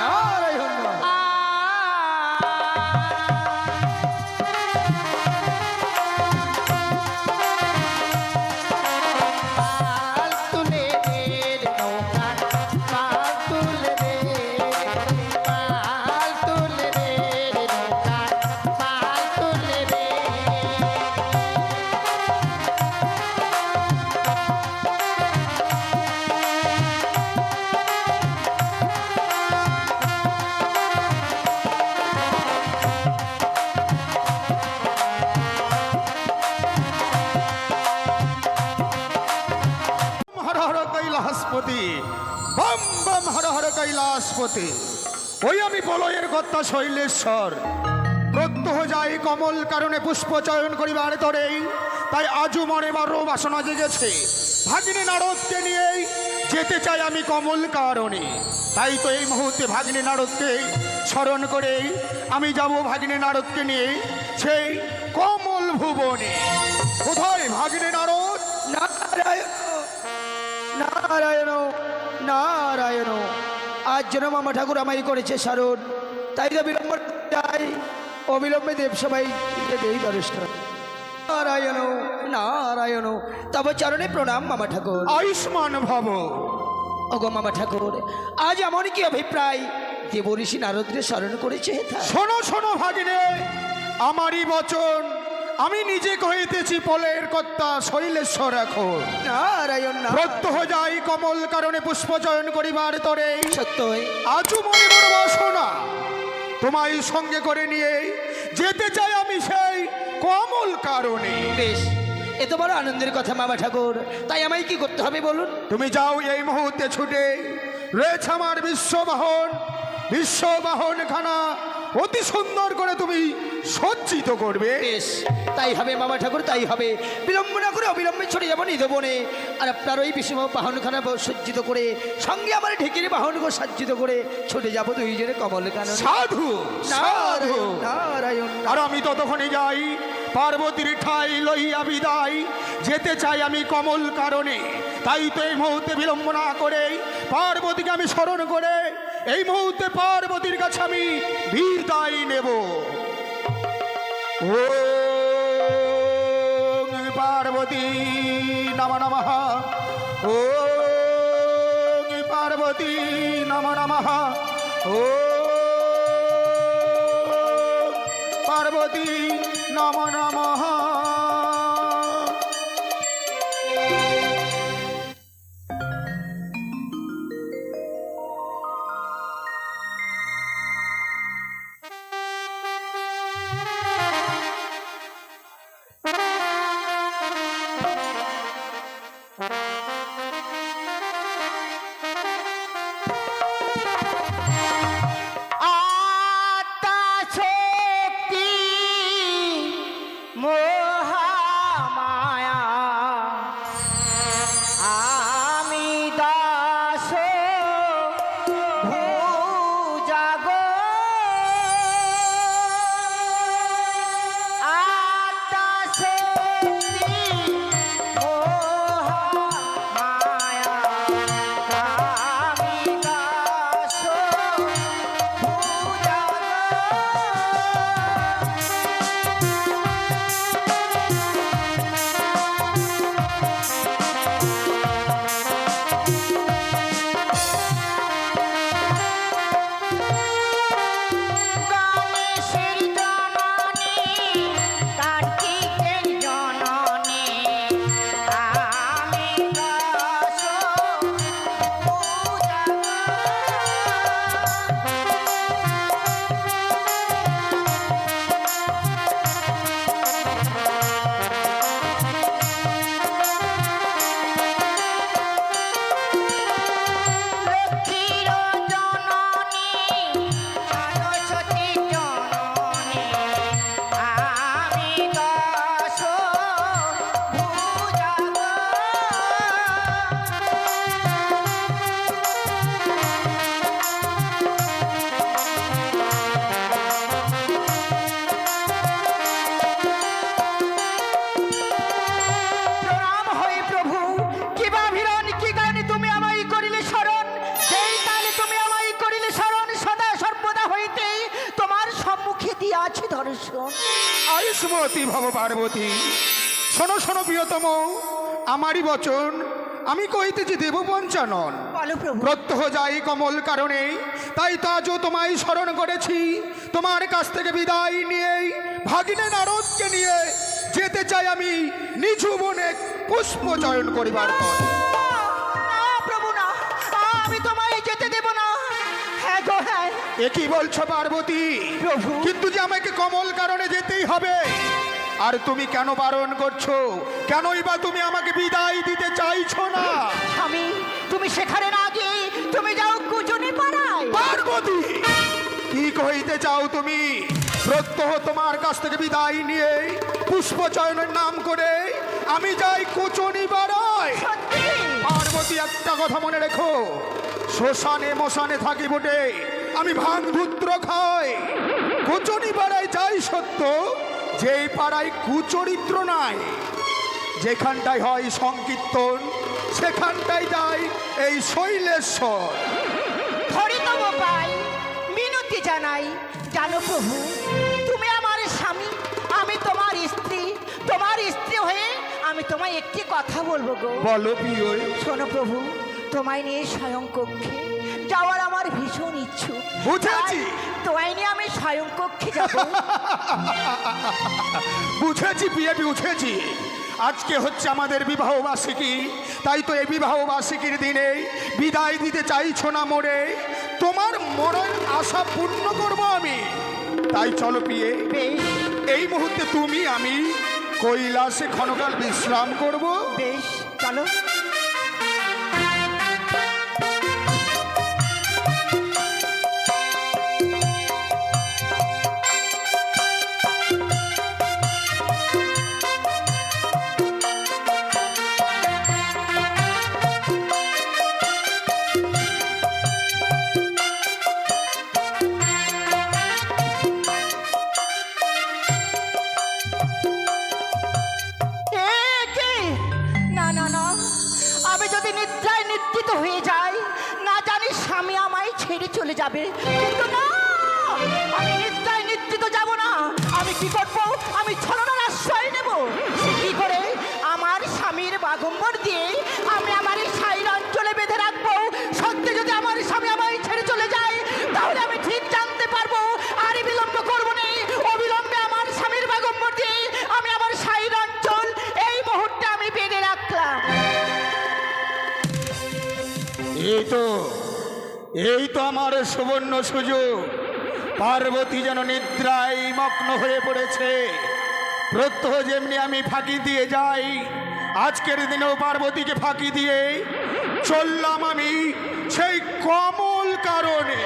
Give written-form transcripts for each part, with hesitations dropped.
নারায়ণ পাল তুলে দে নৌকা পাল তুলে দে পাল তুলে দে নৌকা পাল তুলে দে হর হর কৈলাসপতি, বম বম হর হর কৈলাসপতি। ওই আমি বলয়ের কর্তা শৈলেশ্বর, প্রত্যহ যাই কমল কারণে পুষ্প চয়ন করিবার তরেই, তাই আজও মনে বড় বাসনা জেগেছে। ভাগিনী নারদকে নিয়েই যেতে চাই আমি কমল কারণে, তাই তো এই মুহূর্তে ভাগিনী নারদকে স্মরণ করেই আমি যাব ভাগিনী নারদকে নিয়ে সেই কমল ভুবনে। কোথায় ভাগিনী নারদ? নারায়ণ নারায়ণ নারায়ণ, আজ যেন মামা ঠাকুর আমায় করেছে স্মরণ, তাই তো বিলম্ব যাই, অবিলম্বে দেবসভায় দেই দর্শন। নারায়ণ নারায়ণ, তব চরণে প্রণাম মামা ঠাকুর। আয়ুষ্মান ভব। ওগো মামা ঠাকুর, আজ এমন কি অভিপ্রায় দেব ঋষি নারদকে স্মরণ করেছে? শোনো শোনো ভাগিনে, আমারই বচন, আমি নিজে কহিতেছি পলের কর্তা শৈলেশ্বর। এখন নারায়ণ প্রত্যহ যাই কমল কারণে পুষ্প চয়ন করিবার তরে, সত্যই আজও মনে বড় বাসনা তোমায় সঙ্গে করে নিয়ে যেতে চাই আমি সেই কমল কারণে। বেশ, এ তো বড় আনন্দের কথা মামা ঠাকুর, তাই আমায় কি করতে হবে বলুন? তুমি যাও এই মুহূর্তে ছুটে, রয়েছে আমার বিশ্ববাহন, বিশ্ববাহন খানা অতি সুন্দর করে তুমি সজ্জিত করবে। বেশ, তাই হবে মামা ঠাকুর, তাই হবে। বিলম্ব না করে অবিলম্বে ছড়ে যাবো নিধবনে, আর আপনার ওই বিষ্ণু বাহনখানা সজ্জিত করে, সঙ্গে আমার ঢেকির বাহন সজ্জিত করে ছুটে যাবো দুইজনে কমল কাননে। সাধু সাধু। নারায়ণ আর আমি ততক্ষণে যাই পার্বতীর ঠাই লইয়া বিদায়, যেতে চাই আমি কমল কারণে, তাই তো এই মুহূর্তে বিলম্ব না করে পার্বতীকে আমি স্মরণ করে এই মুহূর্তে পার্বতীর কাছে আমি বিদায় নেব। ও পার্বতী নমঃ নমঃ, ও পার্বতী নমঃ নমঃ, ও পার্বতী নমঃ নমঃ। আত্মা শক্তি মোহ কৃষ্ণমতী ভব পার্বতী। শোনো শোনো প্রিয়তম, আমারই বচন আমি কইতেছি দেব পঞ্চানন। বলো প্রভু। প্রত্যহ যাই কমল কারণে, তাই তো আজও তোমায় স্মরণ করেছি। তোমার কাছ থেকে বিদায় নিয়ে ভাগিনে নারদকে নিয়ে যেতে চাই আমি নিজ বনে পুষ্প চয়ন করিবার পর। না প্রভু না, আমি তোমায় যেতে দেব না। হ্যাঁ গো হ্যাঁ। এ কি বলছো পার্বতী? প্রভু। কিন্তু যে আমাকে কমল কারণে যেতেই হবে, আর তুমি কেন বারণ করছো? কেনই বা তুমি আমাকে বিদায় দিতে চাইছো না? আমি তুমি সেখানে না গিয়ে তুমি যাও কুজনি পাড়ায়। পার্বতী, কি কইতে চাও তুমি? প্রত্যহ তোমার কাছ থেকে বিদায় নিয়ে পুষ্প চয়নের নাম করে আমি যাই কুচনি বাড়ায়। সত্যি? পার্বতী, একটা কথা মনে রেখো, শ্মশানে মশানে থাকি বটে, আমি ভাঙ ধূত্র খাই। কুচনি পাড়ায় যাই সত্য, যেই পাড়ায় কুচরিত্র নাই, যেখানটায় হয় সংকীর্তন, সেখানটায় যাই এই শৈলেশ্বর। ধরি তব পাই, মিনতি জানাই। জানো প্রভু, তুমি আমার স্বামী, আমি তোমার স্ত্রী। তোমার স্ত্রী হয়ে আমি তোমায় একটি কথা বলবো গো। বলো প্রিয়। শোনো প্রভু, তোমায় নিয়ে স্বয়ং কক্ষে যাওয়ার আমার ভীষণ ইচ্ছুক। বুঝেছি। তাই তোমায় নিয়ে আমি স্বয়ং কক্ষে যাব। বুঝেছি প্রিয়, বুঝেছি। আজকে হচ্ছে আমাদের বিবাহ বার্ষিকী, তাই তো এই বিবাহ বার্ষিকীর দিনে বিদায় দিতে চাইছো না মোরে। তোমার মনের আশা পূর্ণ করব আমি। তাই চলো প্রিয়ে, বেশ এই মুহূর্তে তুমি আমি কৈলাসে ক্ষণকাল বিশ্রাম করব। বেশ, চলো। এ কি? না না না, আমি যদি নিদ্রায় নিদ্রিত হয়ে যাই, না জানি স্বামী আমায় ছেড়ে চলে যাবে। কিন্তু না, আমি নিদ্রায় নিদ্রিত যাব না। আমি কি করব? আমি ছলনার আশ্রয় নেব। সে কি করে? আমার স্বামীর বাগম্বর দিয়ে আমি আমার এই সাইর অঞ্চলে বেঁধে রাখবো। সত্যি যদি আমার স্বামী আমায় ছেড়ে চলে যায়, তাহলে আমি ঠিক জানতে পারবো। আর বিলম্ব করবো না, অবিলম্বে আমার স্বামীর বাগম্বর দিয়ে আমি আমার সাইর অঞ্চল এই মুহূর্তে আমি বেঁধে রাখলাম। এই তো আমার সুবর্ণ সুযোগ। পার্বতী যেন নিদ্রায় মগ্ন হয়ে পড়েছে। প্রত্যহ যেমনি আমি ফাঁকি দিয়ে যাই, আজকের দিনেও পার্বতীকে ফাঁকি দিয়ে চললাম আমি সেই কমল কারণে।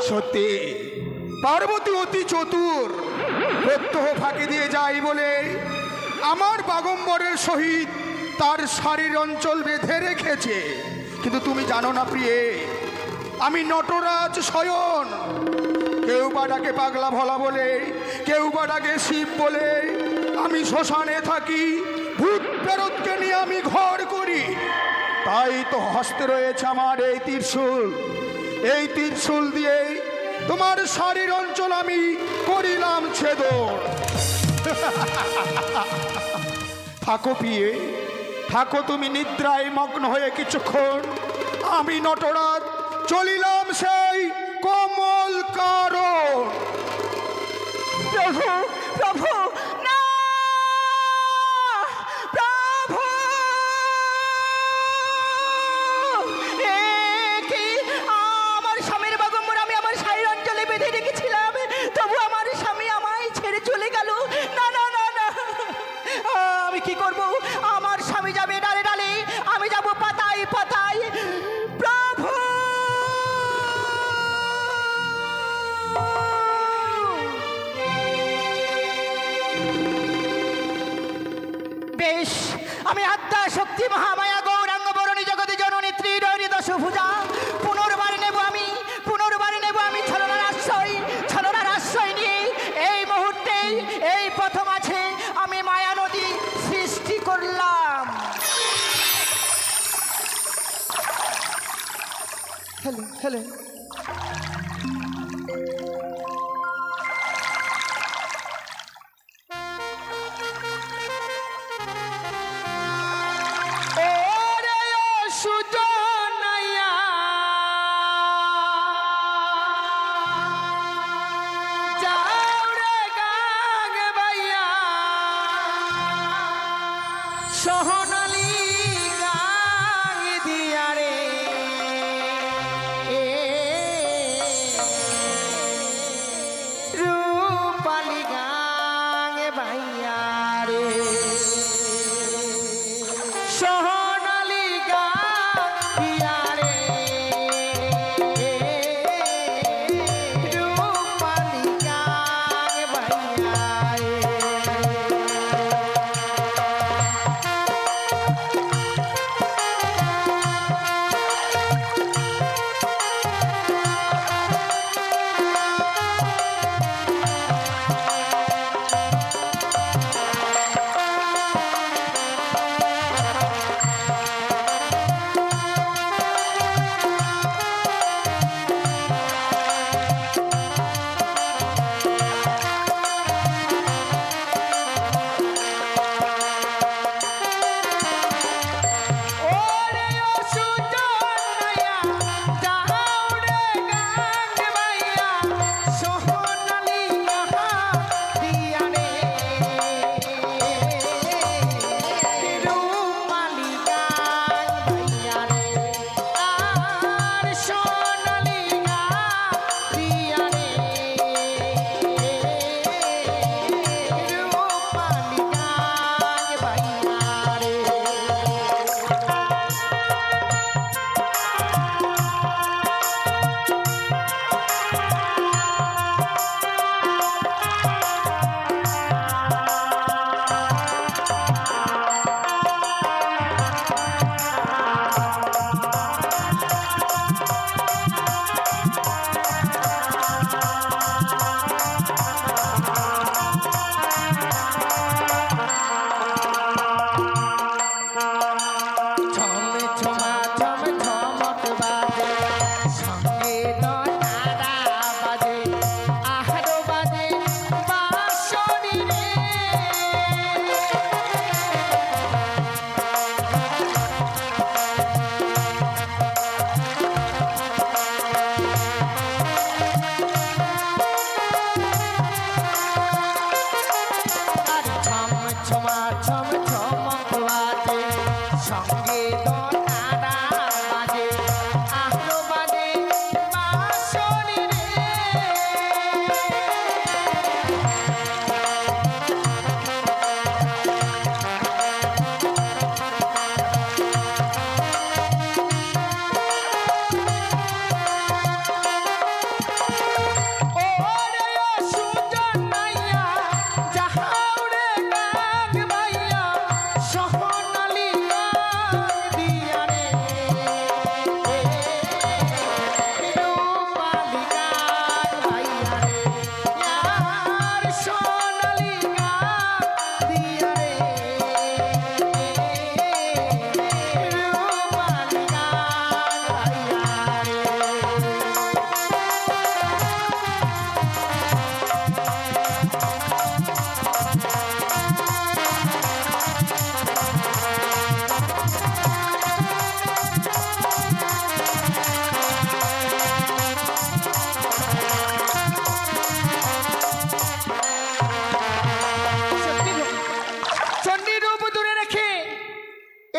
সত্যি পার্বতী অতি চতুর। প্রত্যহ ফাঁকি দিয়ে যাই বলে আমার বাগম্বরের সহিত তার শারীর অঞ্চল বেঁধে রেখেছে। কিন্তু তুমি জানো না প্রিয়ে, আমি নটরাজ শয়ন। কেউ বা ডাকে পাগলা ভোলা বলে, কেউ বা ডাকে শিব বলে। আমি শ্মশানে থাকি, ভূত প্রেরতকে নিয়ে আমি ঘর করি। তাই তো হস্তে রয়েছে আমার এই ত্রিশূল। এই ত্রিশূল দিয়ে তোমার শারীর অঞ্চল আমি করিলাম ছেদন। থাকো পিয়ে, থাকো তুমি নিদ্রায় মগ্ন হয়ে কিছুক্ষণ। আমি নটরাজ চলিলাম সেই কমল কারণ। প্রভু প্রভু না, প্রভু! এ কি? আমার স্বামীর বাগম্বর আমি আমার সাইর অঞ্চলে বেঁধে রেখেছিলাম, তবু আমার স্বামী আমায় ছেড়ে চলে গেল। না না না না, আমি কি করব? আমার স্বামী যাবে ডালে ডালে, আমি যাব পাতায় পাতায়। প্রভু! বেশ, আমি আত্মা শক্তি মহামায়া গৌরাঙ্গ বরণী জগতে জননী ত্রিদয়নী দশভুজা পুনর্বার নেব আমি ছলনার আশ্রয়। ছলনার আশ্রয় নিয়ে এই মুহূর্তে এই প্রথম আছে আমি মায়া নদী সৃষ্টি করলাম। হ্যালো হ্যালো সোনালি গাং দিয়া রে রূপালি গাং বাইয়া রে সোনালি গাং দিয়া রে রূপালি গাং বাইয়া রে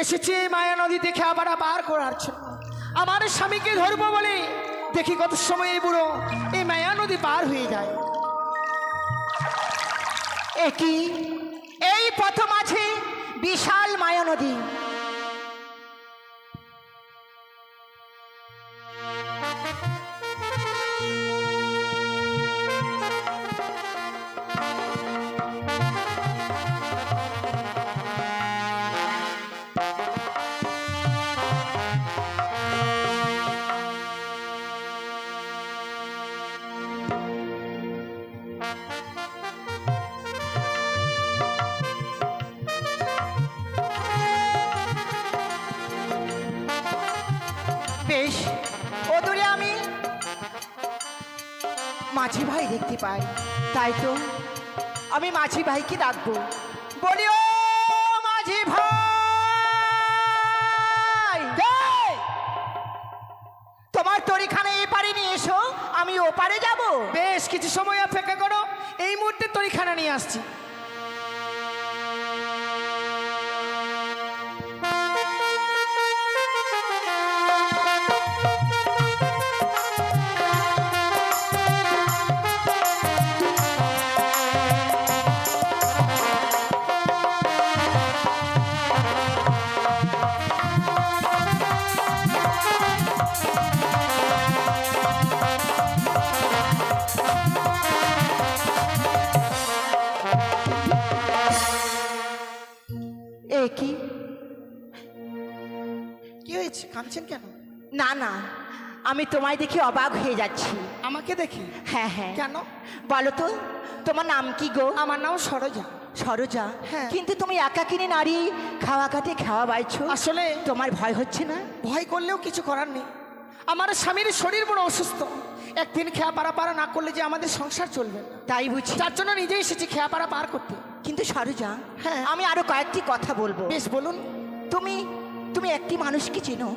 এসেছে মায়া নদী দেখে আবার পার করার জন্য। আমার স্বামীকে ধরবো বলে দেখি কত সময় এই বুড়ো এই মায়া নদী পার হয়ে যায়। একই এই পথ মাঝে বিশাল মায়া নদী। বেশ ওদূরে আমি মাঝি ভাই দেখতে পাই, তাই তো আমি মাঝি ভাইকে ডাকবো, বলি ও মাঝি ভাই, তোমার তরিখানা এই পারে নিয়ে এসো, আমি ও পারে যাব। বেশ কিছু সময় অপেক্ষা করো, এই মুহূর্তে তরিখানা নিয়ে আসছি। এ কি? কি হয়েছে, কাঁদছেন কেন? না না, আমি তোমায় দেখে অবাক হয়ে যাচ্ছি। আমাকে দেখি? হ্যাঁ হ্যাঁ। কেন? বলো তো, তোমার নাম কি গো? আমার নাম সরোজা। সরোজা? হ্যাঁ। কিন্তু তুমি একাকিনী নারী, খাওয়া কাটে খাওয়া বাইছো, আসলে তোমার ভয় হচ্ছে না? ভয় করলেও কিছু করার নেই। আমার স্বামীর শরীর বড় অসুস্থ, একদিন খেয়া পারা না করলে যে আমাদের সংসার চলবে না। তাই বুঝি? যার জন্য নিজেই এসেছি খেয়া পার করতে। কিন্তু সরোজা, হ্যাঁ। আমি আরো কয়েকটি কথা বলবো। বেশ বলুন। তুমি তুমি একটি মানুষকে চেনো?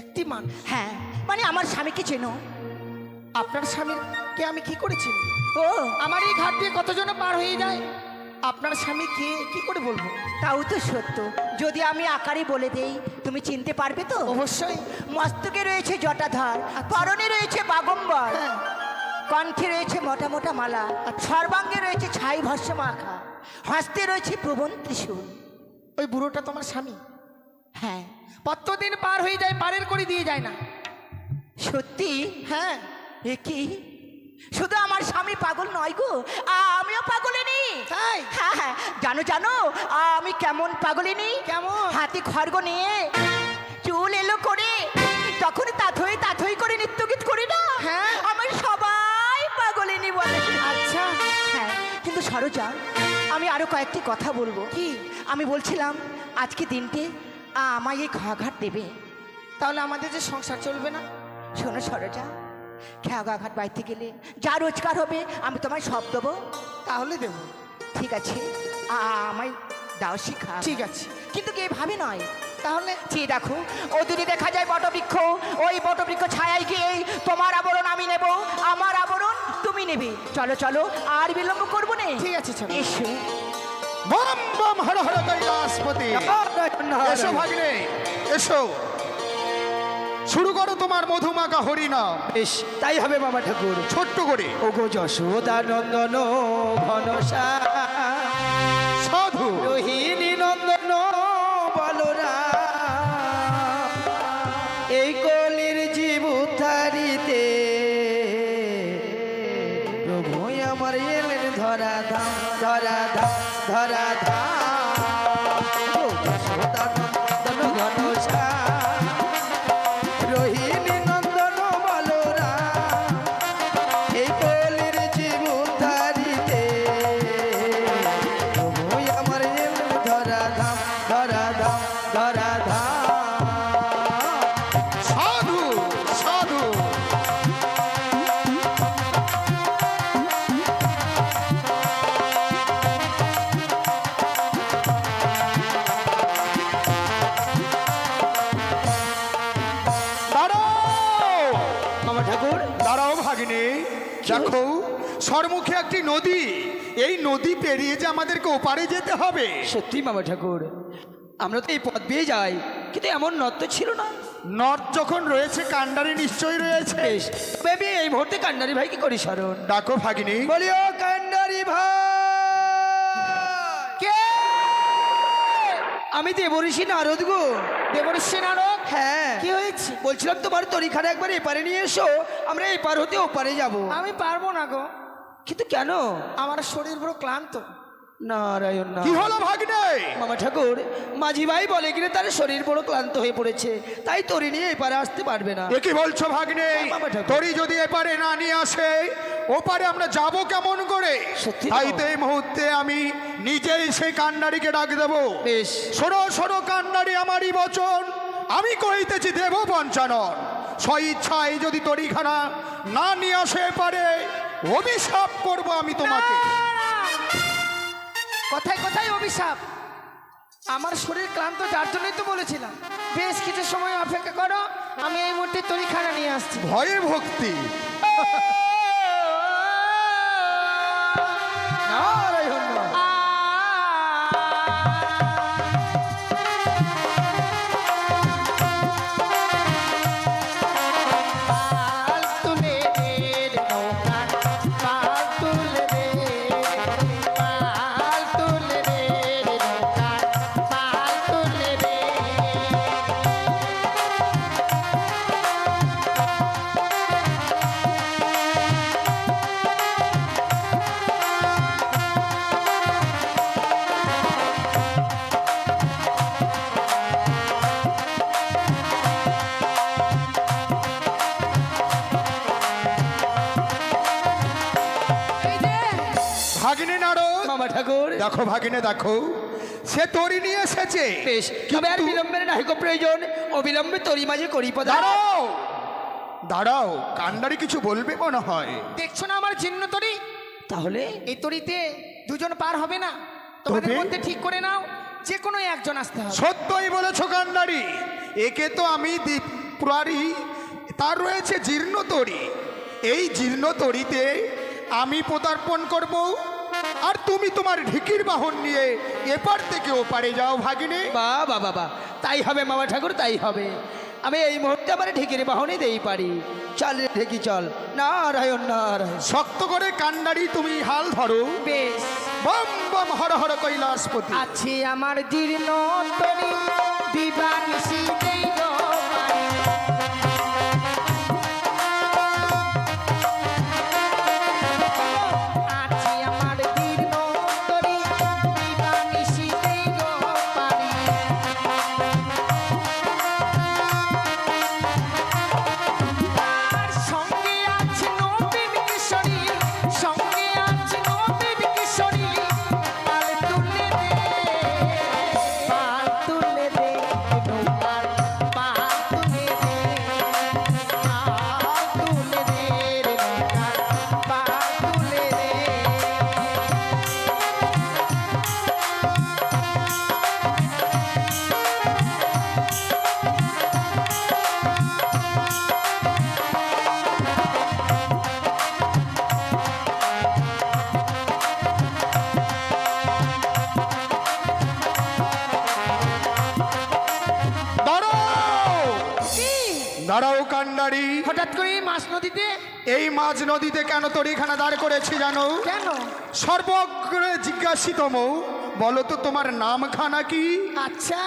একটি মান? হ্যাঁ, মানে আমার স্বামীকে চেনো? আপনার স্বামীকে আমি কি করেছি? ও, আমার এই ঘাট দিয়ে কতজন পার হয়ে যায়, আপনার স্বামী কে কি করে বলবো? তাও তো সত্য। যদি আমি আকারে বলে দেই, তুমি চিনতে পারবে তো? অবশ্যই। মস্তকে রয়েছে জটাধার, পরনে রয়েছে বাগম্বর, হ্যাঁ। কণ্ঠে রয়েছে মোটা মোটা মালা, সর্বাঙ্গে রয়েছে ছাই ভস্য মাখা, হস্তে রয়েছে প্রবণ ত্রিশূল। ওই বুড়োটা তোমার স্বামী? হ্যাঁ। কতদিন পার হয়ে যায়, পারের করে দিয়ে যায় না। সত্যি? হ্যাঁ। এ কি? শুধু আমার স্বামী পাগল নয় গো, আমিও পাগলিনী। তাই? হ্যাঁ হ্যাঁ, জানো জানো আমি কেমন পাগলিনী? কেমন? হাতে খড়গ নিয়ে চুল এলো করে তখন তাথই করে নৃত্যগীত করি না? হ্যাঁ। আমার সবাই পাগলিনী বলে। আচ্ছা। হ্যাঁ, কিন্তু সরোজা, আমি আরো কয়েকটি কথা বলবো। কি? আমি বলছিলাম আজকে দিনটি আমায় এই ঘাঘাট দেবে। তাহলে আমাদের যে সংসার চলবে না? শোনো সরোজা, ঘাঘাট বাইতে গেলে যা রোজগার হবে আমি তোমায় সব দেবো। তাহলে দেবো। ঠিক আছে, আমায় দাও শিখা। ঠিক আছে। কিন্তু কে ভাবে নয়। তাহলে চেয়ে দেখো, ও দূরে দেখা যায় বটবৃক্ষ, ওই বটবৃক্ষ ছায়ায় গিয়েই তোমার আবরণ আমি নেব, আমার আবরণ তুমি নেবে। চলো চলো, আর বিলম্ব করবো না। ঠিক আছে, চলো। এসো। Bomb bomb Har Har Kailashpati. এসো ভাগ্নে, এসো, শুরু করো তোমার মধুমাখা হরিনাম। বেশ, তাই হবে মামা ঠাকুর। ছোট্ট করে। ও গো যশোদা নন্দন ঘনসা, সাধু রোহিণী নন্দন বলরাম, এই কলির জীব উদ্ধারিতে প্রভু আমার এলেন ধরা ধাম, ধরা ধাম, ধরা ধাম। ও যশোদা নন্দন ঘনসা, রোহিণী নন্দন বলরাম, এই কলির জীব উদ্ধারিতে প্রভু আমার এলেন ধরা ধাম, ধরা ধাম, ধরা ধাম। সাধু সাধু। দাঁড়াও মামা ঠাকুর, দাঁড়াও ভাগ্নে, দেখো সরমুখে একটি নদী, এই নদী পেরিয়ে যে আমাদেরকে ওপারে যেতে হবে। সত্যি মামা ঠাকুর, আমরা তো এই পথ দিয়ে যাই, কিন্তু এমন নত্য ছিল না। নর্থ যখন রয়েছে, কান্ডারি নিশ্চয়ই রয়েছে। বেশ, তবে আমি এই মুহূর্তে কান্ডারি ভাই কি করি স্মরণ। ডাকো ভাগিনী। বলিও কান্ডারি ভাই। কে? আমি দেবঋষি নারদ গো। দেবঋষি নারদ? হ্যাঁ। কি হয়েছে? বলছিলাম তোমার তরিখানা একবার এপারে নিয়ে এসো, আমরা এপার হতে ওপারে যাব। আমি পারবো না গো, কিন্তু কেন? আমার শরীর বড় ক্লান্ত। নারায়ণ না। কি হলো ভাগ্নে? মামা ঠাকুর, মাঝি ভাই বলে কিনা তার শরীর বড় ক্লান্ত হয়ে পড়েছে, তাই তরি নিয়ে এপারে আসতে পারবে না। এ কি বলছো ভাগ্নে? বাবা ঠাকুর। তোরই যদি এপারে না নিয়ে আসে, ওপারে আমরা যাব কেমন করে? সত্যি তো। তাই তো এই মুহূর্তে আমি নিজেই সেই কান্ডারিকে ডাক দেবো। বেশ। শোনো শোনো কান্ডারি, আমারই বচন, আমি কহিতেছি দেব পঞ্চানন। স্বইচ্ছায় যদি তরিখানা না নিয়ে আসে পারে, অভিশাপ করব আমি তোমাকে। কোথায় কোথায় অভিশাপ? আমার শরীর ক্লান্ত, যার জন্যই তো বলেছিলাম বেশ কিছু সময় অপেক্ষা করো, আমি এই মুহূর্তে তরিখানা নিয়ে আসছি। ভয়ে ভক্তি। নারায়ণ না। পাল তুলে দে রে নৌকা, পাল তুলে দে, পাল তুলে দে রে নৌকা, পাল তুলে দে। ঠাকুর দেখো ভাগিনে দেখো, সে তরি নিয়ে এসেছে। বেশ, তবে আর বিলম্বের নাহিক প্রয়োজন, অবিলম্বে তরি মাঝে করি পদার্থ। দাঁড়াও দাঁড়াও, কান্ডারি কিছু বলবে মনে হয়। দেখছো না আমার জীর্ণ তরি? তাহলে এই তরিতে দুজন পার হবে না, তোমাদের তবে? মধ্যে ঠিক করে নাও, যে কোনো একজন আসতে হবে। সত্যই বলেছ কান্ডারি, একে তো আমি পুরারি, তার রয়েছে জীর্ণ তরি। এই জীর্ণ তরিতে আমি পদার্পণ করব, আর তুমি তোমার ঢিকির বাহন নিয়ে এপার থেকে ওপারে যাও ভাগিনে। বাবা বাবা, তাই হবে মামা ঠাকুর, তাই হবে। আমি এই মুহূর্তে আমার ঢেকির বাহনে দেই পারি। চল রে ঢেকি চল, নারায়ণ নারায়ণ। শক্ত করে কান্ডারি তুমি হাল ধরো। বেশ, বম বম হর হর কৈলাসপতি। আছে আমার জীর্ণ তরি, দিবানিশি দেই গো পারি। আছে আমার জীর্ণ তরি, দিবানিশি দেই গো পারি। তার সঙ্গে আছে নবীন কিশোরী, সঙ্গে আছে নবীন কিশোরী। পাল তুলে দে, পাল তুলে দে, নৌকার পাল তুলে দে, পাল তুলে দে রে, নৌকার পাল তুলে দে। দাঁড়াও কি? দাঁড়াও কান্ডারি। হঠাৎ করে এই মাছ নদীতে এই মাঝ নদীতে কেন তরিখানা দাঁড় করেছি জানো? কেন? সর্বগ্রে জিজ্ঞাসিত মৌ, বলো তো তোমার নামখানা কি? আচ্ছা,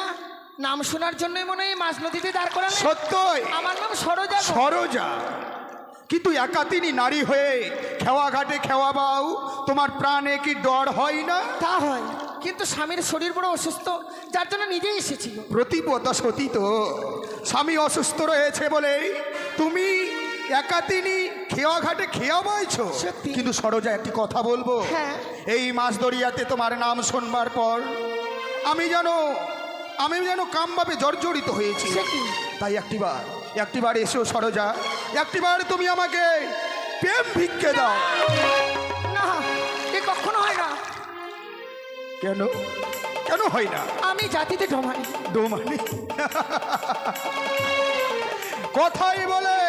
নাম শোনার জন্যই মনে হয় এই মাছ নদীতে দাঁড় করালে। সত্যই আমার নাম সরোজা গো। সরোজা, কিন্তু একাতিনী নারী হয়ে খেওয়া ঘাটে খেওয়া বাউ, তোমার প্রাণে কি ডর হয় না? তা হয়, কিন্তু স্বামীর শরীর বড় অসুস্থ, যার জন্য নিজেই এসেছিল। প্রতিপদা সতী তো, স্বামী অসুস্থ রয়েছে বলে তুমি একাতিনী খেওয়া ঘাটে খেয়া বইছো। সত্যি। কিন্তু সরোজা, একটি কথা বলবো। হ্যাঁ। এই মাছ দরিয়াতে তোমার নাম শুনবার পর আমি যেন কামভাবে জর্জরিত হয়েছি। সে কি? তাই একটিবার এসো সরোজা, একটিবার তুমি আমাকে প্রেম ভিক্ষে দাও। না, এ কখনো হয় না। কেন কেন হয় না? আমি জাতিতে ঢোমাই। দোমানি কথাই বলে,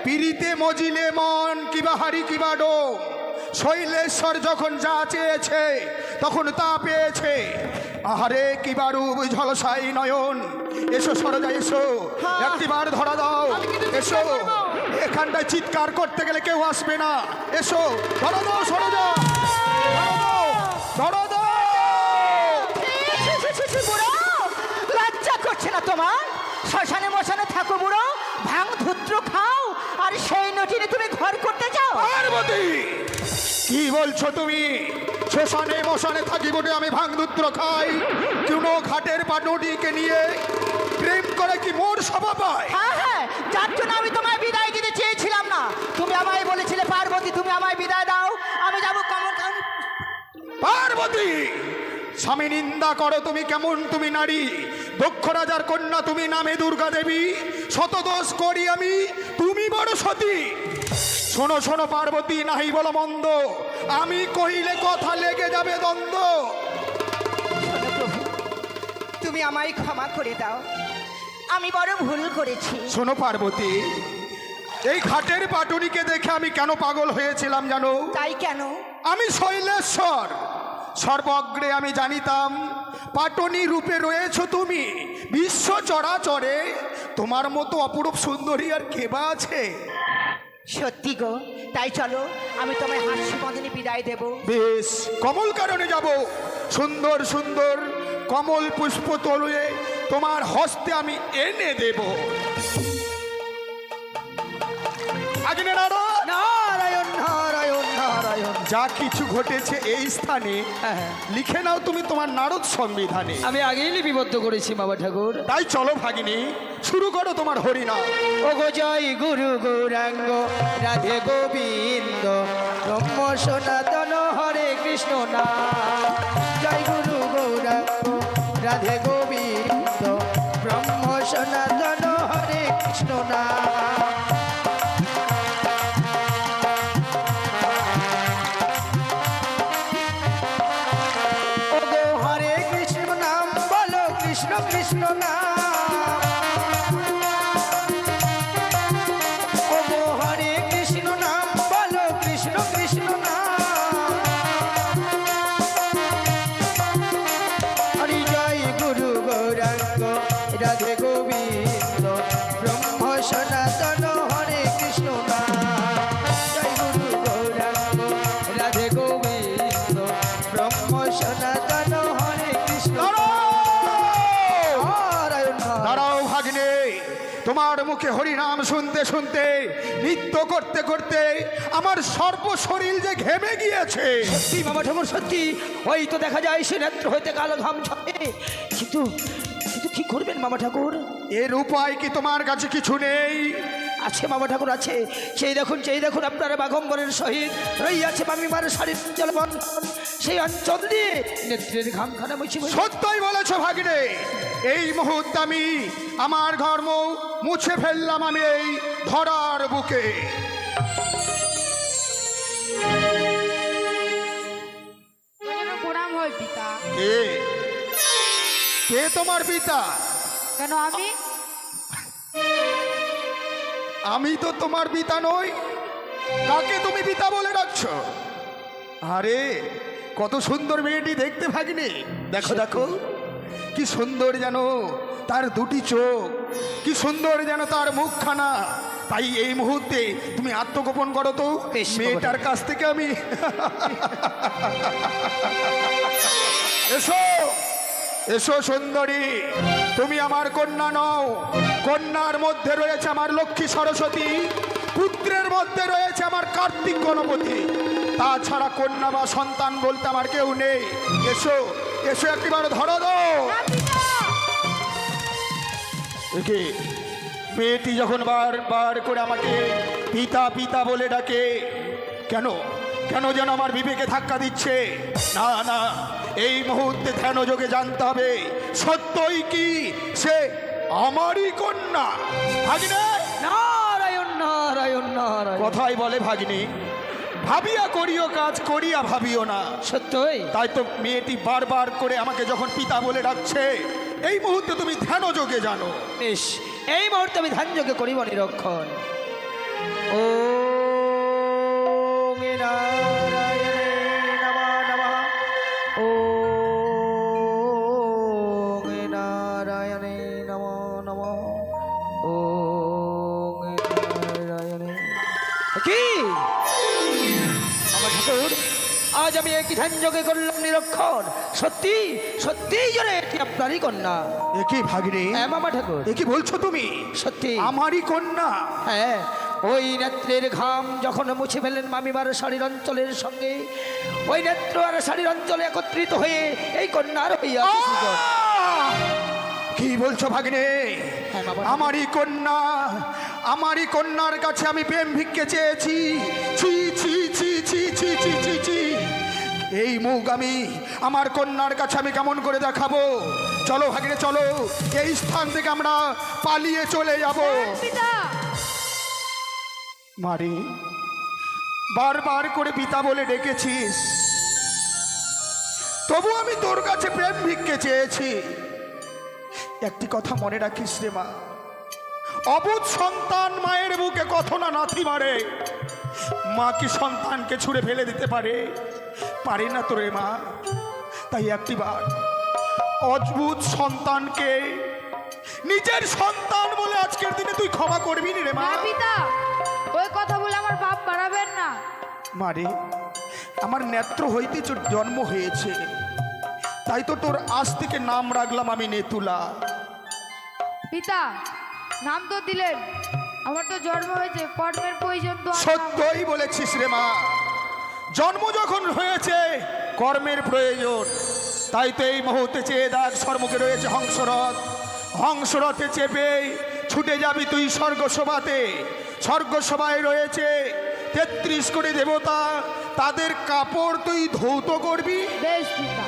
পিরিতে মজিলে মন কিবা হারি কিবা ডো। শৈলেশ্বর যখন যা চেয়েছে তখন তা পেয়েছে। আহারে কিবা রূপ ঝলসাই নয়ন। এসো সরোজা এসো, হ্যাঁ। একটিবার ধরা দাও। আমি কিন্তু এসো, চিৎকার করবো। এখানটায় চিৎকার করতে গেলে কেউ আসবে না। এসো, ধরা দাও সরোজা, ধরা দাও, ধরা দাও। বুড়ো, লজ্জা করছে না তোমার? শ্মশানে মশানে থাকো বুড়ো, ভাঙ ধুত্র খাও, আর সেই নটিনে তুমি ঘর করতে যাও? পার্বতী, কি বলছো তুমি? শ্মশানে মশানে থাকি বলে আমি ভাঙদূত্র খাই? কোনো ঘাটের পাটুটিকে নিয়ে প্রেম করে কি মোর সভা পায়? হ্যাঁ হ্যাঁ, যার জন্য আমি তোমায় বিদায় দিতে চেয়েছিলাম না। তুমি আমায় বলেছিলে পার্বতী, তুমি আমায় বিদায় দাও, আমি যাবো কমল কানন। পার্বতী, স্বামী নিন্দা করো তুমি, কেমন তুমি নারী? দক্ষ রাজার কন্যা তুমি, নামে দুর্গা দেবী। শতদোষ করি আমি, তুমি বড় সতী। শোনো শোনো পার্বতী, নাহি বলো মন্দ, আমি কহিলে কথা লেগে যাবে দ্বন্দ্ব। শোনো প্রভু, তুমি আমায় ক্ষমা করে দাও, আমি বড় ভুল করেছি। শোনো পার্বতী, এই ঘাটের পাটুরিকে দেখে আমি কেন পাগল হয়েছিলাম জানো? তাই কেন? আমি শৈলেশ্বর, সর্বগ্রে আমি জানিতাম পাটনি রূপে রয়েছো তুমি। বিশ্ব চরাচরে তোমার মতো অপরূপ সুন্দরী আর কে বা আছে? সত্যি গো, তাই চলো আমি তোমায় হাস্য বদনে বিদায় দেব। বেশ, কমল কারণে যাব। সুন্দর সুন্দর কমল পুষ্প তলুয়ে তোমার হস্তে আমি এনে দেব। আগে নারায়ণ, নারায়ণ নারায়ণ নারায়ণ। যা কিছু ঘটেছে এই স্থানে হ্যাঁ, লিখে নাও তুমি তোমার নারদ সংবিধানে। আমি আগেই লিপিবদ্ধ করেছি বাবা ঠাকুর। তাই চলো ভাগিনী, শুরু করো তোমার হরিনাম। ও গো জয় গুরু গৌরাঙ্গ রাধে গোবিন্দ ব্রহ্ম সনাতন হরে কৃষ্ণ নাম। রাধে গোবিন্দ ব্রহ্ম সনাতন হরে কৃষ্ণ নাম। ওগো হরে কৃষ্ণ নাম বলো, কৃষ্ণ কৃষ্ণ নাম। ওগো হরে কৃষ্ণ নাম বলো, কৃষ্ণ কৃষ্ণ নাম। হরি জয় গুরু গৌরাঙ্গ রাধে গোবিন্দ ব্রহ্ম সনাতন হরে কৃষ্ণ নাম। জয় গুরু গৌরাঙ্গ রাধে গোবিন্দ ব্রহ্ম সনাতন হরে কৃষ্ণ নারায়ণ নারায়ণ। দাঁড়াও ভাগ্নে, তোমার মুখে হরিনাম শুনতে শুনতে, নৃত্য করতে করতে আমার সর্বশরীর যে ঘেমে গিয়েছে। সত্যি মামা ঠাকুর সত্যি, ওই তো দেখা যায় সে নেত্র হইতে কালো ঘাম ঝরে। কিন্তু কিন্তু কি করবেন মামা ঠাকুর? এর উপায় কি তোমার কাছে কিছু নেই? আছে মামা ঠাকুর আছে। সেই দেখুন আপনার বাগম্বরের সহিত রইয়াছে মামিমার শাড়ির জলবন্ধন। সেই অঞ্চল দিয়ে নেত্রের ঘামখানা মুছে মুছে। সত্যই বলেছ ভাগ্নে, এই মুহূর্তে আমি আমার ধর্ম মুছে ফেললাম আমি এই ধরার বুকে। প্রণাম হয় পিতা। কে কে তোমার পিতা? কেন আমি? আমি তো তোমার পিতা নই। কাকে তুমি পিতা বলে ডাকছো? আরে কত সুন্দর মেয়েটি দেখতে ভাগ্নে। দেখো দেখো কি সুন্দর যেন তার দুটি চোখ, কি সুন্দর যেন তার মুখখানা। তাই এই মুহূর্তে তুমি আত্মগোপন করো তো বেশ, মেয়েটার কাছ থেকে আমি। এসো এসো সুন্দরী, তুমি আমার কন্যা নও। কন্যার মধ্যে রয়েছে আমার লক্ষ্মী সরস্বতী, পুত্রের মধ্যে রয়েছে আমার কার্তিক গণপতি। তাছাড়া কন্যা বা সন্তান বলতে আমার কেউ নেই। এসো এসো একটিবার ধরো দাও। একে মেয়েটি যখন বারবার করে আমাকে পিতা পিতা বলে ডাকে, কেন কেন যেন আমার বিবেকে ধাক্কা দিচ্ছে। না না, এই মুহূর্তে ধ্যান যোগে জানতে হবে সত্যই কি সে আমারই কন্যা। ভাগিনে, নারায়ণ নারায়ণ নারায়ণ। কথাই বলে ভাগিনী, ভাবিয়া করিও কাজ, করিয়া ভাবিও না। সত্যই তাই তো মেয়েটি বারবার করে আমাকে যখন পিতা বলে ডাকছে, এই মুহূর্তে তুমি ধ্যান যোগে জানো। বেশ, এই মুহূর্তে আমি ধ্যান যোগে করিব নিরক্ষণ। ও নারায়ণে নমঃ নমঃ। ও নারায়ণে নমঃ নমঃ। ও নারায়ণে। কি আমার ঠাকুর, আজ আমি একই ধ্যান যোগে করলাম নিরক্ষণ। সত্যি সত্যিই জনে এটি আপনারই কন্যা। একই ভাগিনী, হ্যাঁ মামা ঠাকুর, একই বলছো তুমি? সত্যি আমারই কন্যা। হ্যাঁ, ওই নেত্রের ঘাম যখন মুছে ফেলেন মামিমার শাড়ির অঞ্চলের সঙ্গে, ওই নেত্র আর শাড়ির অঞ্চলে একত্রিত হয়ে এই কন্যার হইয়া সৃজন। কি বলছো ভাগ্নে? হ্যাঁ বাবা। আমারই কন্যা, আমারই কন্যার কাছে আমি প্রেম ভিক্ষে চেয়েছি। ছি ছি ছি ছি ছি ছি ছি ছি। এই মুখ আমি আমার কন্যার কাছে আমি কেমন করে দেখাবো? চলো ভাগ্নে চলো, এই স্থান থেকে আমরা পালিয়ে চলে যাব। পিতা, মারে, বারবার করে পিতা বলে ডেকেছিস, তবু আমি তোর কাছে প্রেম ভিক্ষে চেয়েছি। একটি কথা মনে রাখিস রে মা, অবুঝ সন্তান মায়ের বুকে কত না নাথি মারে। মা কি সন্তানকে ছুঁড়ে ফেলে দিতে পারে? পারে না তো রে মা। তাই একটিবার অদ্ভুত সন্তানকে নিজের সন্তান বলে আজকের দিনে তুই ক্ষমা করবি নি রে মা? না পিতা, ওই কথা বলে আমার পাপ বাড়াবেন না। মারে, আমার নেত্র হইতে তোর জন্ম হয়েছে, তাই তো তোর আজ থেকে নাম রাখলাম আমি নেতুলা। পিতা, নাম তো দিলেন, আমার তো জন্ম হয়েছে, কর্মের প্রয়োজন তো আর না। সত্যই বলেছিস রে মা, জন্ম যখন হয়েছে কর্মের প্রয়োজন। তাই তো এই মুহূর্তে চেয়ে দেখ, সম্মুখে রয়েছে হংসরথ। হংসরথে চেপে ছুটে যাবি তুই স্বর্গসভাতে। স্বর্গসভায় রয়েছে 33 কোটি দেবতা, তাদের কাপড় তুই ধৌত করবি। বেশ পিতা,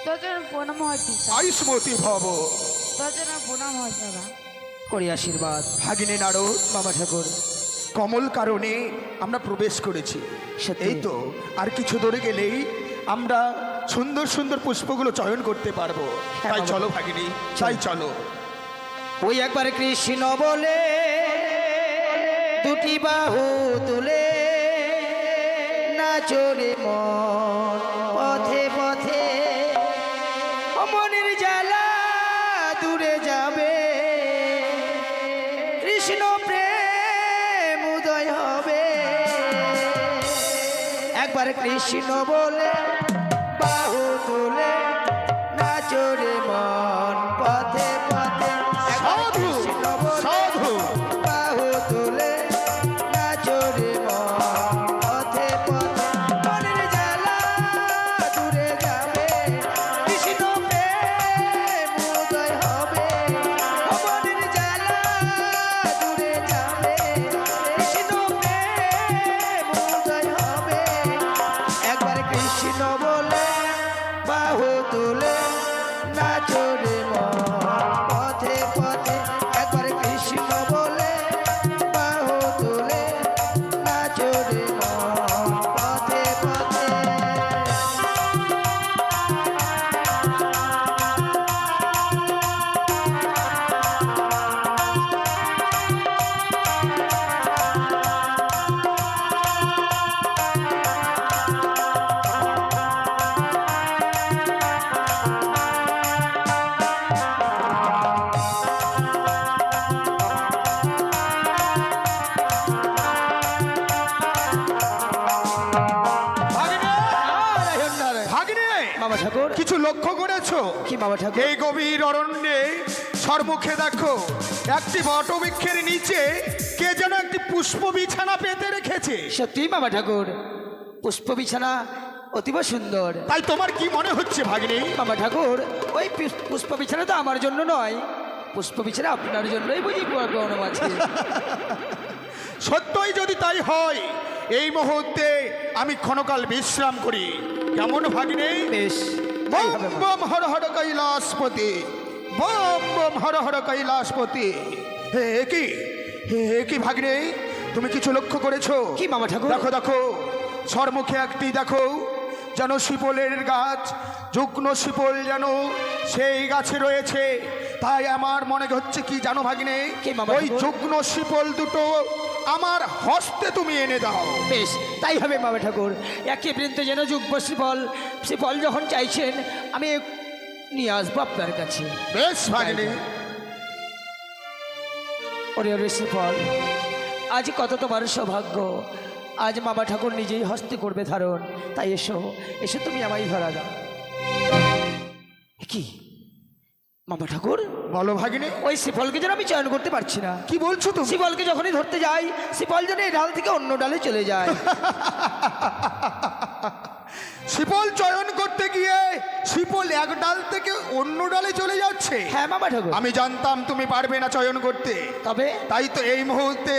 তো তোর জন্য প্রণাম হয় পিতা, আয়ুষ্মতি ভব। তোর জন্য প্রণাম হয় দাদা। করি আশীর্বাদ। ভাগিনী নারদ, মামা ঠাকুর কমল কারণে আমরা প্রবেশ করেছি। সত্যি। এই তো আর কিছু দূরে গেলেই আমরা সুন্দর সুন্দর পুষ্পগুলো চয়ন করতে পারবো। হ্যাঁ, তাই বাবা। চলো ভাগিনী, তাই চলো। ওই একবার কৃষ্ণ বলে দুটি বাহু তুলে নাচরে মন পথে পথে, মনের জ্বালা দূরে যাবে, কৃষ্ণ প্রেম উদয় হবে। একবার কৃষ্ণ বলে বাহু তুলে নাচরে মন পথে পথে। একবার সাধু, কৃষ্ণ বলে সাধু। বাহু তুলে নাচরে মন পথে পথে, মনের জ্বালা দূরে যাবে, কৃষ্ণ প্রেম উদয় হবে। মনের জ্বালা দূরে যাবে, কৃষ্ণ প্রেম উদয় হবে। একবার কৃষ্ণ বলে বাহু তুলে নাচরে মন পথে পথে। একবার কৃষ্ণ বলে বাহু তুলে নাচরে মন পথে পথে। ভাগিনী, নারায়ণ নারায়ণ। ভাগিনী, মামা ঠাকুর কিছু লক্ষ্য করেছো? কি মামা ঠাকুর? এই গভীর অরণ্যে সর্বমুখে দেখো একটি বটবৃক্ষের নিচে কে যেন একটি পুষ্প বিছানা পেতে রেখেছে। সত্যি মামা ঠাকুর, পুষ্প বিছানা অতীব সুন্দর। তাই তোমার কি মনে হচ্ছে ভাগিনী? মামা ঠাকুর, ওই পুষ্প বিছানা তো আমার জন্য নয়, পুষ্প বিছানা আপনার জন্যই বুঝি প্রণাম আছে। সত্যই যদি তাই হয়, এই মুহূর্তে আমি ক্ষণকাল বিশ্রাম করি, কেমন ভাগিনী? বেশ, তাই হবে বম মামা। Bomb Har Har Kailashpati, bomb bomb Har Har Kailashpati. হে কি, হে কি ভাগিনী, তুমি কিছু লক্ষ্য করেছো? কি মামা ঠাকুর? দেখো দেখো, সর্মুখে একটি দেখো যেন শিপলের গাছ, যুগ্ন শিপল যেন সেই গাছে রয়েছে। তাই আমার মনে হচ্ছে কি জানো ভাগিনী, কি মামা ওই ঠাকুর? যুগ্ন শিপল দুটো আমার হস্তে তুমি এনে দাও। বেশ, তাই হবে মামা ঠাকুর। একই বৃন্দ যেন যুগ্ম শ্রীফল, শ্রীফল যখন চাইছেন আমি নিয়ে আসবো আপনার কাছে। বেশ ভাগিনী, ওরে ওরে শ্রীফল, আজ কত তোমার সৌভাগ্য, আজ মামা ঠাকুর নিজেই হস্তে করবে ধারণ। তাই এসো, এসো তুমি আমায় ধরা দাও। কি মামা ঠাকুর, বলো ভাগিনী, ওই শ্রীফলকে যেন আমি চয়ন করতে পারছি না। কি বলছো তুমি? শ্রীফলকে যখনই ধরতে যাই, শ্রীফল যেন এই ডাল থেকে অন্য ডালে চলে যায়। শিপল চয়ন করতে গিয়ে শিপল এক ডাল থেকে অন্য ডালে চলে যাচ্ছে। হ্যাঁ মামা ঠাকুর। আমি জানতাম তুমি পারবে না চয়ন করতে, তবে তাই তো এই মুহূর্তে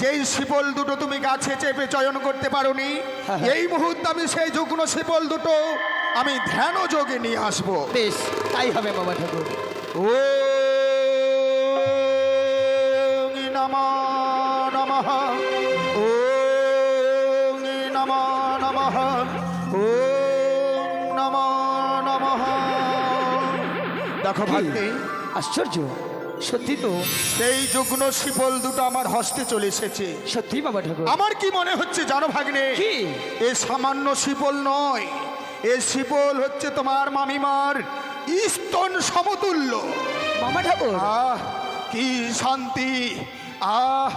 যেই শিপল দুটো তুমি গাছে চেপে চয়ন করতে পারোনি, হ্যাঁ। এই মুহূর্তে আমি সেই যুগ্ন শিপল দুটো আমি ধ্যান যোগে নিয়ে আসবো। বেশ, তাই হবে মামা ঠাকুর। ও নমঃ নমঃ, ও নমঃ নমঃ, ও নমঃ নমঃ। দেখো ভাগ্নে, আশ্চর্য, সত্যি তো, সেই যুগ্ন শিপল দুটো আমার হস্তে চলে এসেছে। সত্যি বাবা ঠাকুর। আমার কি মনে হচ্ছে জানো ভাগ্নে, কি? এ সামান্য শিপল নয়, এ শিপল হচ্ছে তোমার মামিমার স্তন সমতুল্য। মামা ঠাকুর, আহ কি শান্তি, আহ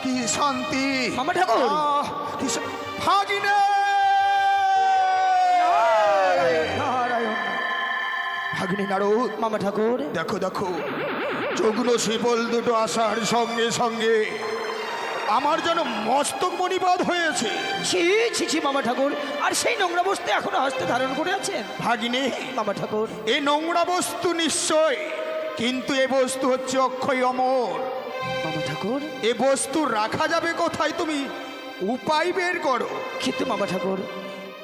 কি শান্তি। মামা ঠাকুর। আহ কি ভাগিনে, নারায়ণ। ভাগিনী নারদ, মামা ঠাকুর, দেখো দেখো, যুগ্ন শিপল দুটো আসার সঙ্গে সঙ্গে আমার যেন মস্তক মণিপাত হয়েছে। ছি ছি ছি মামা ঠাকুর, আর সেই নোংরা বস্তু এখনো হস্তে ধারণ করে আছেন? ভাগিনী, মামা ঠাকুর, এ নোংরা বস্তু নিশ্চয়, কিন্তু এ বস্তু হচ্ছে অক্ষয় অমর। মামা ঠাকুর, এ বস্তু রাখা যাবে কোথায়, তুমি উপায় বের করো। কিন্তু মামা ঠাকুর,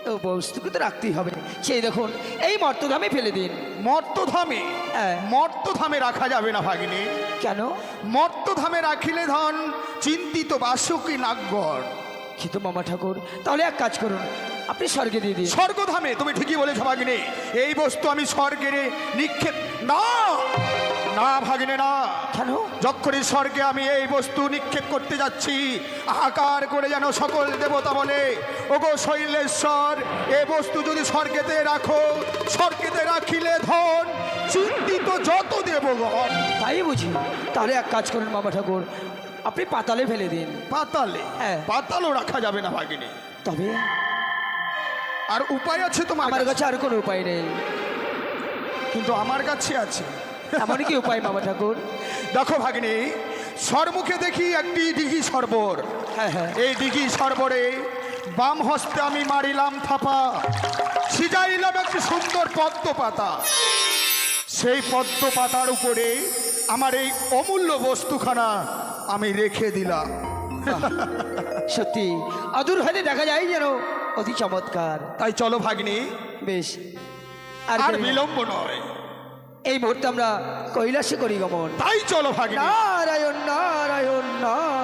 ও বস্তুকে তো রাখতেই হবে। সেই দেখুন এই মর্তধামে ফেলে দিন। মর্তধামে? হ্যাঁ। মর্তধামে রাখা যাবে না ভাগিনী। কেন? মর্তধামে রাখিলে ধন চিন্তিত বাসুকি নাগগড়। কিন্তু মামা ঠাকুর, তাহলে এক কাজ করুন, আপনি স্বর্গে দিয়ে দিন। স্বর্গধামে? তুমি ঠিকই বলেছো ভাগিনী, এই বস্তু আমি স্বর্গে নিক্ষেপ না না ভাগিনী না। কেন? যখনই স্বর্গে আমি এই বস্তু নিক্ষেপ করতে যাচ্ছি, আকার করে যেন সকল দেবতা বলে, ওগো শৈলেশ্বর, এ বস্তু যদি স্বর্গেতে রাখো, স্বর্গেতে রাখিলে ধন চিন্তিত যত দেবগণ। তাই বুঝি? তাহলে এক কাজ করুন মামা ঠাকুর, আপনি পাতালে ফেলে দিন। পাতালে? হ্যাঁ। পাতালও রাখা যাবে না ভাগিনী। তবে আর উপায় আছে তোমার আমার কাছে? কাছে আর কোনো উপায় নেই। কিন্তু আমার কাছে আছে। এমন কি উপায় মামা ঠাকুর? দেখো ভাগিনী, সরমুখে দেখি একটি দিঘি সরবর। হ্যাঁ হ্যাঁ। এই দিঘি সরবরে বাম হস্তে আমি মারিলাম থাপা, সিজাইলাম একটি সুন্দর পদ্ম পাতা। সেই পদ্ম পাতার উপরে আমার এই অমূল্য বস্তুখানা আমি রেখে দিলাম। সত্যি অদূর হতে দেখা যায় যেন অতি চমৎকার। তাই চলো ভাগিনী, বেশ, আর দেরি নয়। বিলম্ব নয়, এই মুহূর্তে আমরা কৈলাসে করি গমন। তাই চলো ভাগিনী। নারায়ণ নারায়ণ নারায়ণ।